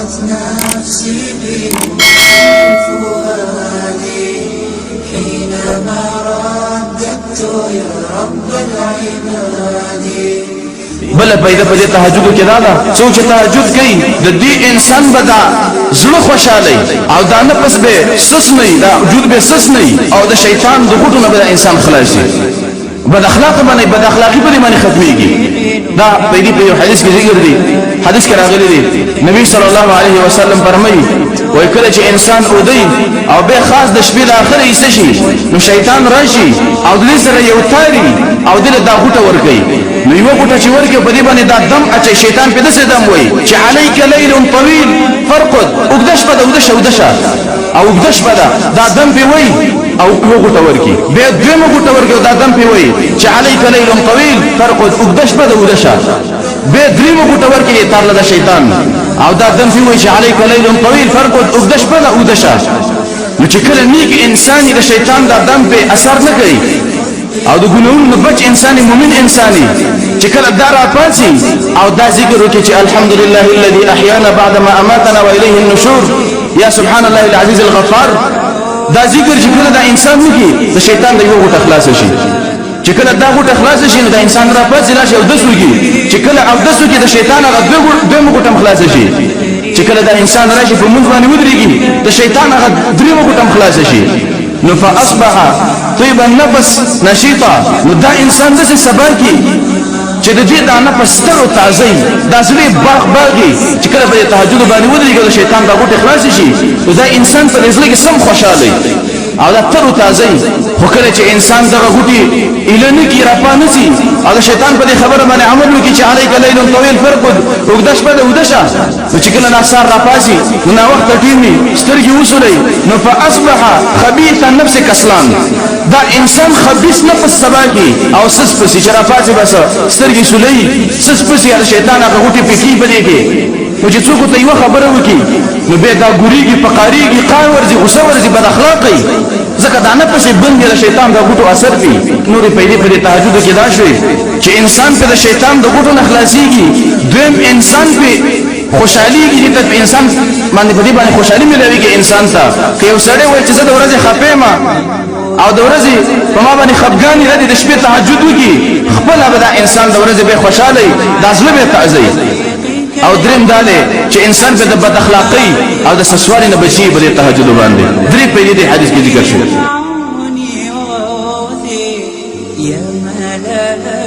نفسي بنور فؤادي حينما رددت يا رب العباد. بل پیدا په تهجد کې دا څوک چې تهجد کوي د دې انسان بدا زړه خوشاله او دا نفس به سس نه دا وجود به سس نه او د شیطان د غټو نه به انسان خلاصي. بد اخلاق باندې بد اخلاقی په باندې ختميږي. دا په دې په حدیث کې ذکر دي. حدیث کې راغلي دي نبی صلی الله علیه وسلم فرمایي وای کله چې انسان اودي او به خاص د شپې د اخر ایسه شي نو شیطان راشي او د سره یو تاری او د دا غټه ور کوي. نو یو غټه چې ورکه په دې باندې دا دم اچي شیطان په دسه دم وای چې علیک لیل طویل فرقد وګدش بده ودش او وګدش بده دا دم په وای او یو غټه ورکی به دمو غټه ورکی دا دم په وای چې علیک لیل طویل فرقد وګدش بده ودش به دریمو غټه ورکی تر له شیطان او دا دم په وای چې علیک لیل طویل فرقد وګدش بده ودش. نو چې کله نیک انساني د شیطان دا دم په اثر نه کوي او د ګناہوں بچ انساني مؤمن انساني چې کله دا راپاسي او دا ذکر وکړي چې الحمدلله الذي احيانا بعد ما اماتنا واليه النشور یا سبحان الله العزيز الغفار. دا ذکر چې کله دا انسان وکړي د شیطان د یو غټ خلاص شي. چې کله دا غټ خلاص شي نو دا انسان راپاسي راشي او د سوګي چې کله او د سوګي د شیطان هغه دوه غټم خلاص شي. چې کله دا انسان راشي په موږ باندې ودرېږي د شیطان هغه درې غټم خلاص شي. نو فاصبح طيب النفس نشيطا. نو دا انسان د سبا کی چې د دې دا نفس تر او تازه دا زړه باغي چې کله په تهجد باندې ودرېږي د شیطان دا غټ خلاص شي نو دا انسان په ځل کې سم خوشاله او دا تر او تازه خو کله چې انسان دغه غټي الهنه کی را پانسي او شیطان په خبره باندې عمل وکړي چې علیک لیل طویل فرقد وګدش بده ودشه نو چې کله ناصر را پاسي نو وخت ټیمي سترګي وسولې نو فاصبح خبيث النفس کسلان. دا انسان خبيث نفس سبا کی او سس پسې چې را پاسي بس سترګي سولې سس پسې شیطان هغه غټي پکې بده کې او چې څوک ته یو خبره وکړي نو به دا ګوريږي فقاريږي قان ورزي غصه ورزي بد اخلاقي ځکه دا نه پسې بند دی شیطان دا غټو اثر دی. نورې پیدا په تهجد کې دا شوی چې انسان په شیطان د غټو نه خلاصيږي. دویم انسان په خوشحاليږي چې په انسان باندې په دې باندې خوشحالي ملويږي انسان ته که یو سړی وایي چې زه د ورځې خپه ما او د ورځې په ما باندې خپګانی ردی د شپې تهجد وکي خپل به دا انسان د ورځې به خوشاله د ځل به تعزي. او دریم داله چې انسان په د بد اخلاقی او د سسوالي نه بچي په تهجد باندې درې په دې حدیث کې ذکر شوی. يا ملأ